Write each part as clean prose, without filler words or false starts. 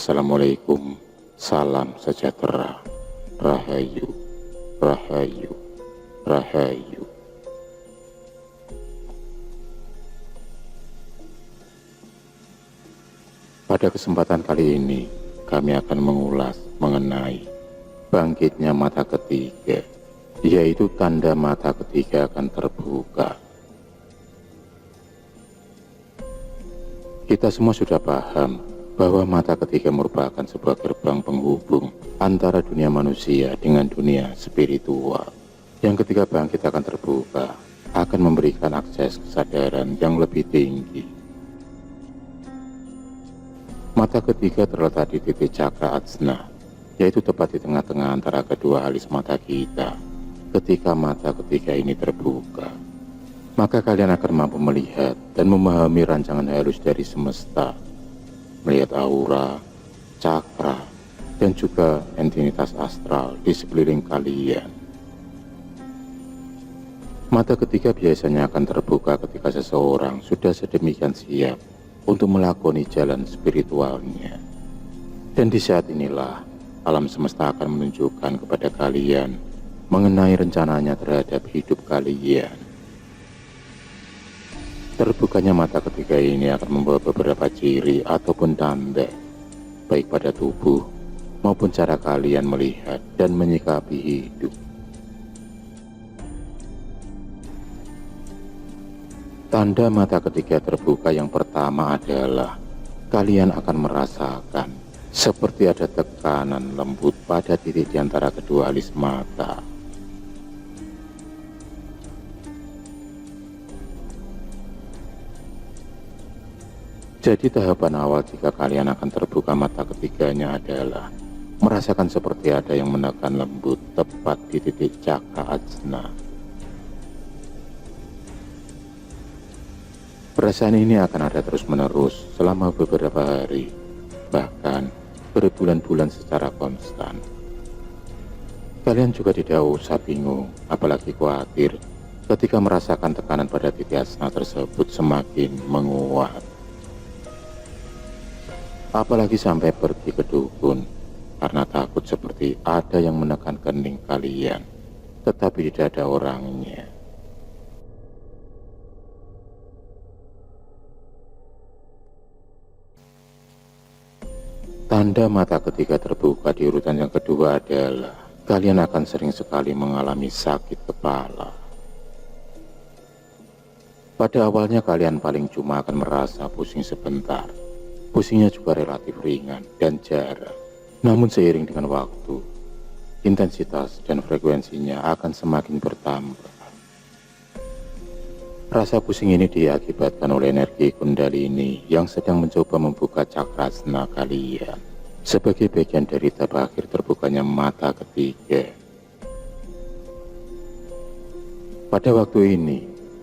Assalamualaikum, salam sejahtera, rahayu, rahayu, rahayu. Pada kesempatan kali ini, kami akan mengulas mengenai bangkitnya mata ketiga, yaitu tanda mata ketiga akan terbuka. Kita semua sudah paham bahwa mata ketiga merupakan sebuah gerbang penghubung antara dunia manusia dengan dunia spiritual, yang ketika bangkit akan terbuka, akan memberikan akses kesadaran yang lebih tinggi. Mata ketiga terletak di titik cakra ajna, yaitu tepat di tengah-tengah antara kedua alis mata kita. Ketika mata ketiga ini terbuka, maka kalian akan mampu melihat dan memahami rancangan halus dari semesta, melihat aura, cakra, dan juga entitas astral di sekeliling kalian. Mata ketiga biasanya akan terbuka ketika seseorang sudah sedemikian siap untuk melakoni jalan spiritualnya. Dan di saat inilah alam semesta akan menunjukkan kepada kalian mengenai rencananya terhadap hidup kalian. Terbukanya mata ketiga ini akan membawa beberapa ciri ataupun tanda, baik pada tubuh maupun cara kalian melihat dan menyikapi hidup. Tanda mata ketiga terbuka yang pertama adalah kalian akan merasakan seperti ada tekanan lembut pada titik di antara kedua alis mata. Jadi tahapan awal jika kalian akan terbuka mata ketiganya adalah merasakan seperti ada yang menekan lembut tepat di titik cakra ajna. Perasaan ini akan ada terus-menerus selama beberapa hari, bahkan berbulan-bulan secara konstan. Kalian juga tidak usah bingung, apalagi khawatir ketika merasakan tekanan pada titik ajna tersebut semakin menguat. Apalagi sampai pergi ke dukun, karena takut seperti ada yang menekan kening kalian, tetapi tidak ada orangnya. Tanda mata ketiga terbuka di urutan yang kedua adalah kalian akan sering sekali mengalami sakit kepala. Pada awalnya kalian paling cuma akan merasa pusing sebentar. Pusingnya juga relatif ringan dan jarang. Namun seiring dengan waktu, intensitas dan frekuensinya akan semakin bertambah. Rasa pusing ini diakibatkan oleh energi kundalini yang sedang mencoba membuka cakra ajna kalian sebagai bagian dari tahap akhir terbukanya mata ketiga. Pada waktu ini,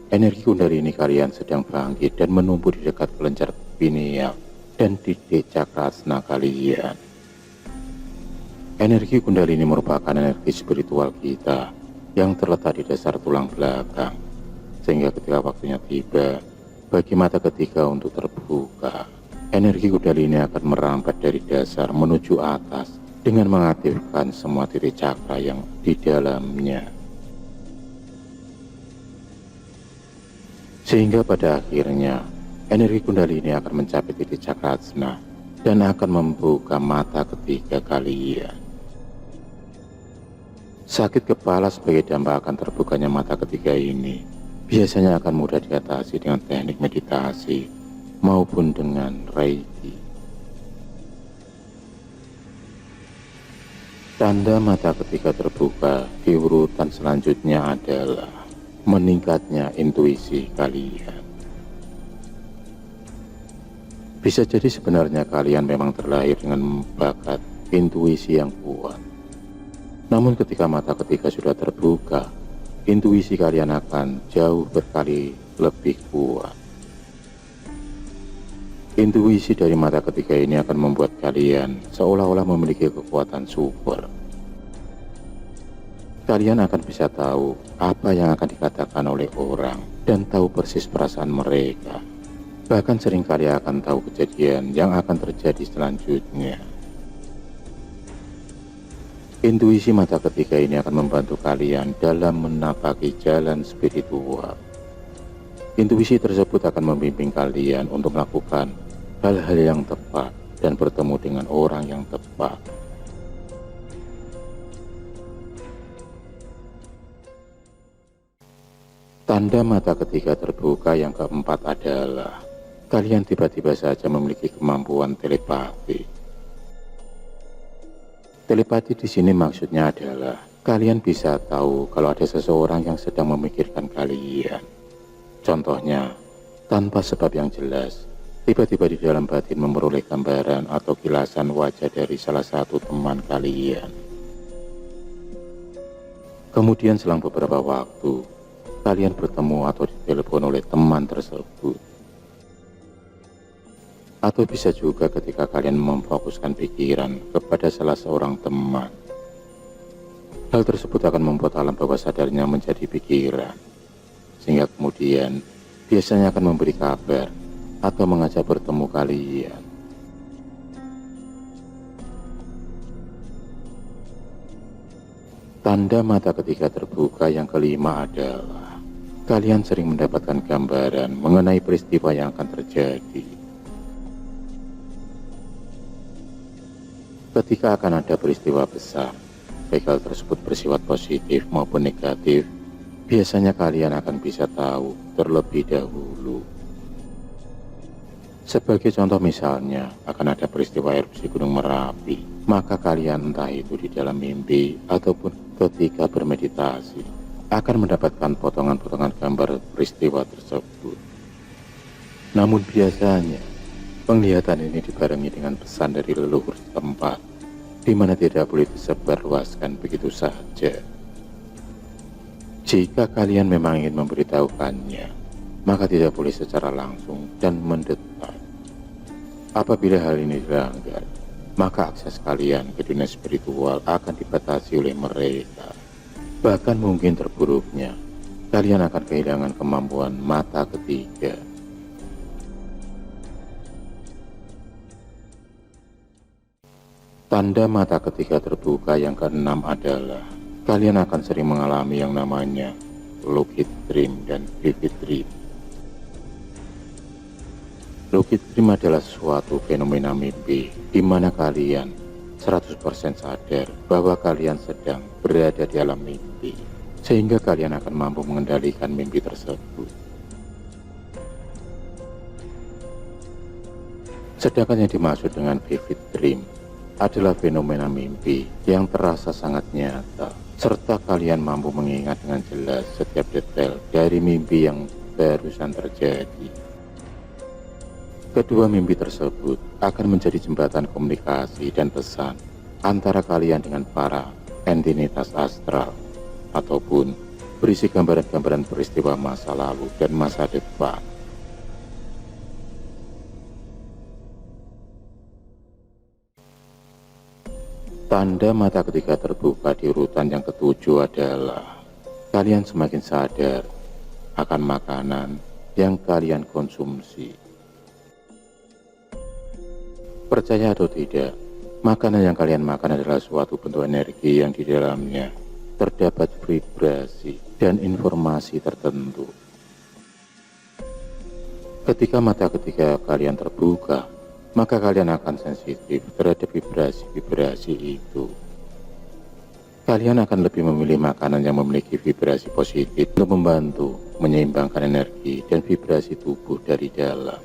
energi kundalini kalian sedang bangkit dan menumpuk di dekat kelenjar pineal dan titik cakra ajna kalian. Energi kundalini merupakan energi spiritual kita yang terletak di dasar tulang belakang, sehingga ketika waktunya tiba bagi mata ketiga untuk terbuka, energi kundalini akan merambat dari dasar menuju atas dengan mengaktifkan semua titik cakra yang di dalamnya, sehingga pada akhirnya energi kundalini akan mencapai titik cakra ajna dan akan membuka mata ketiga kalian. Sakit kepala sebagai dampak akan terbukanya mata ketiga ini biasanya akan mudah diatasi dengan teknik meditasi maupun dengan reiki. Tanda mata ketiga terbuka di urutan selanjutnya adalah meningkatnya intuisi kalian. Bisa jadi sebenarnya kalian memang terlahir dengan bakat intuisi yang kuat. Namun ketika mata ketiga sudah terbuka, intuisi kalian akan jauh berkali lebih kuat. Intuisi dari mata ketiga ini akan membuat kalian seolah-olah memiliki kekuatan super. Kalian akan bisa tahu apa yang akan dikatakan oleh orang dan tahu persis perasaan mereka. Bahkan seringkali akan tahu kejadian yang akan terjadi selanjutnya. Intuisi mata ketiga ini akan membantu kalian dalam menapaki jalan spiritual. Intuisi tersebut akan membimbing kalian untuk melakukan hal-hal yang tepat dan bertemu dengan orang yang tepat. Tanda mata ketiga terbuka yang keempat adalah kalian tiba-tiba saja memiliki kemampuan telepati. Telepati di sini maksudnya adalah kalian bisa tahu kalau ada seseorang yang sedang memikirkan kalian. Contohnya, tanpa sebab yang jelas, tiba-tiba di dalam batin memperoleh gambaran atau kilasan wajah dari salah satu teman kalian. Kemudian selang beberapa waktu, kalian bertemu atau ditelepon oleh teman tersebut. Atau bisa juga ketika kalian memfokuskan pikiran kepada salah seorang teman. Hal tersebut akan membuat alam bawah sadarnya menjadi pikiran, sehingga kemudian biasanya akan memberi kabar atau mengajak bertemu kalian. Tanda mata ketiga terbuka yang kelima adalah kalian sering mendapatkan gambaran mengenai peristiwa yang akan terjadi. Ketika akan ada peristiwa besar, baik hal tersebut bersifat positif maupun negatif, biasanya kalian akan bisa tahu terlebih dahulu. Sebagai contoh misalnya, akan ada peristiwa erupsi Gunung Merapi, maka kalian entah itu di dalam mimpi ataupun ketika bermeditasi, akan mendapatkan potongan-potongan gambar peristiwa tersebut. Namun biasanya, penglihatan ini dibarengi dengan pesan dari leluhur setempat, di mana tidak boleh disebarluaskan begitu saja. Jika kalian memang ingin memberitahukannya, maka tidak boleh secara langsung dan mendetak. Apabila hal ini dilanggar, maka akses kalian ke dunia spiritual akan dibatasi oleh mereka. Bahkan mungkin terburuknya, kalian akan kehilangan kemampuan mata ketiga. Tanda mata ketiga terbuka yang keenam adalah kalian akan sering mengalami yang namanya lucid dream dan vivid dream. Lucid dream adalah suatu fenomena mimpi di mana kalian 100% sadar bahwa kalian sedang berada di alam mimpi, sehingga kalian akan mampu mengendalikan mimpi tersebut. Sedangkan yang dimaksud dengan vivid dream adalah fenomena mimpi yang terasa sangat nyata, serta kalian mampu mengingat dengan jelas setiap detail dari mimpi yang barusan terjadi. Kedua mimpi tersebut akan menjadi jembatan komunikasi dan pesan antara kalian dengan para entinitas astral, ataupun berisi gambaran-gambaran peristiwa masa lalu dan masa depan. Tanda mata ketiga terbuka di urutan yang ketujuh adalah kalian semakin sadar akan makanan yang kalian konsumsi. Percaya atau tidak, makanan yang kalian makan adalah suatu bentuk energi yang di dalamnya terdapat vibrasi dan informasi tertentu. Ketika mata ketiga kalian terbuka, maka kalian akan sensitif terhadap vibrasi-vibrasi itu. Kalian akan lebih memilih makanan yang memiliki vibrasi positif untuk membantu menyeimbangkan energi dan vibrasi tubuh dari dalam.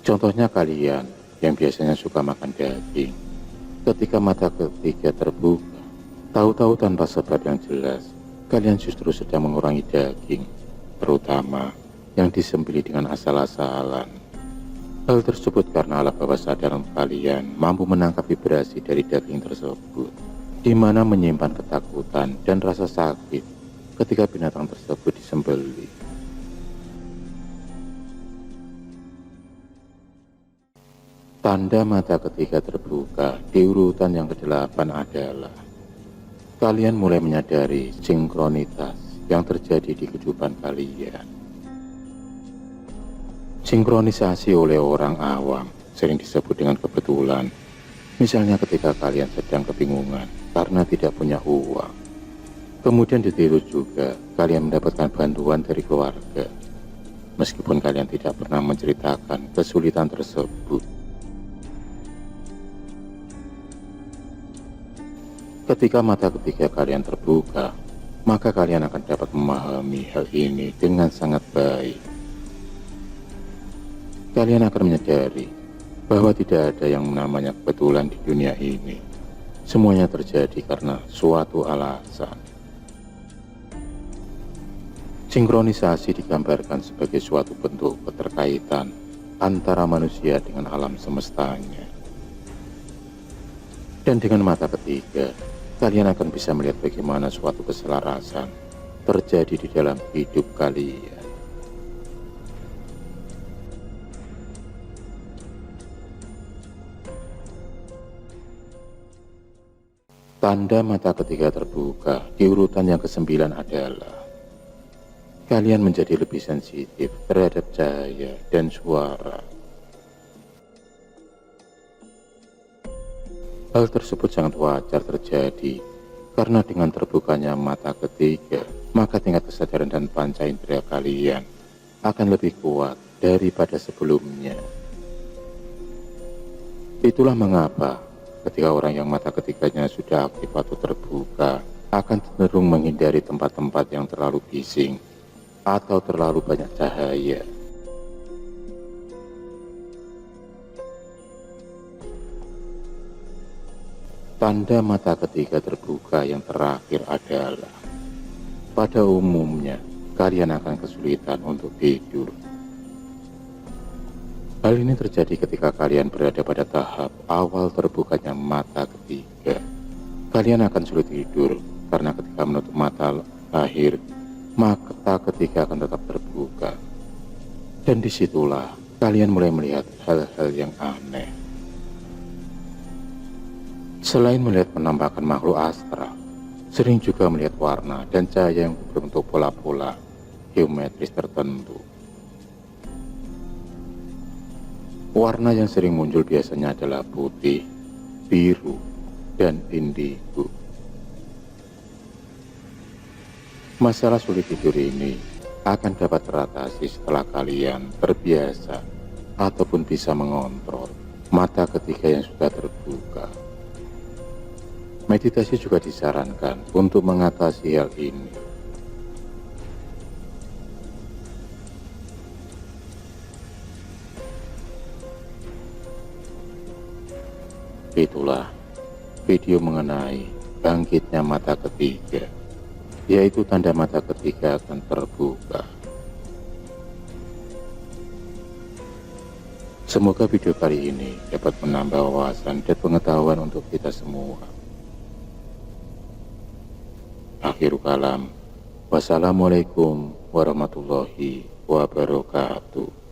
Contohnya kalian yang biasanya suka makan daging, ketika mata ketiga terbuka, tahu-tahu tanpa sebab yang jelas, kalian justru sedang mengurangi daging, terutama yang disembelih dengan asal-asalan. Hal tersebut karena alam bawah sadar kalian mampu menangkap vibrasi dari daging tersebut, di mana menyimpan ketakutan dan rasa sakit ketika binatang tersebut disembelih. Tanda mata ketiga terbuka di urutan yang ke-8 adalah kalian mulai menyadari sinkronitas yang terjadi di kehidupan kalian. Sinkronisasi oleh orang awam sering disebut dengan kebetulan Misalnya ketika kalian sedang kebingungan karena tidak punya uang. Kemudian ditiru juga kalian mendapatkan bantuan dari keluarga. Meskipun kalian tidak pernah menceritakan kesulitan tersebut. Ketika mata ketiga kalian terbuka, maka kalian akan dapat memahami hal ini dengan sangat baik. Kalian akan menyadari bahwa tidak ada yang namanya kebetulan di dunia ini. Semuanya terjadi karena suatu alasan. Sinkronisasi digambarkan sebagai suatu bentuk keterkaitan antara manusia dengan alam semestanya. Dan dengan mata ketiga, kalian akan bisa melihat bagaimana suatu keselarasan terjadi di dalam hidup kalian. Tanda mata ketiga terbuka di urutan yang ke-9 adalah kalian menjadi lebih sensitif terhadap cahaya dan suara. Hal tersebut sangat wajar terjadi karena dengan terbukanya mata ketiga, maka tingkat kesadaran dan panca indera kalian akan lebih kuat daripada sebelumnya. Itulah mengapa ketika orang yang mata ketiganya sudah aktif atau terbuka akan cenderung menghindari tempat-tempat yang terlalu bising atau terlalu banyak cahaya. Tanda mata ketiga terbuka yang terakhir adalah pada umumnya kalian akan kesulitan untuk tidur. Hal ini terjadi ketika kalian berada pada tahap awal terbukanya mata ketiga. Kalian akan sulit tidur karena ketika menutup mata lahir, mata ketiga akan tetap terbuka. Dan disitulah kalian mulai melihat hal-hal yang aneh. Selain melihat penampakan makhluk astral, sering juga melihat warna dan cahaya yang berbentuk pola-pola geometris tertentu. Warna yang sering muncul biasanya adalah putih, biru, dan indigo. Masalah sulit tidur ini akan dapat teratasi setelah kalian terbiasa ataupun bisa mengontrol mata ketiga yang sudah terbuka. Meditasi juga disarankan untuk mengatasi hal ini. Itulah video mengenai bangkitnya mata ketiga, yaitu tanda mata ketiga akan terbuka. Semoga video kali ini dapat menambah wawasan dan pengetahuan untuk kita semua. Akhirul kalam, wassalamualaikum warahmatullahi wabarakatuh.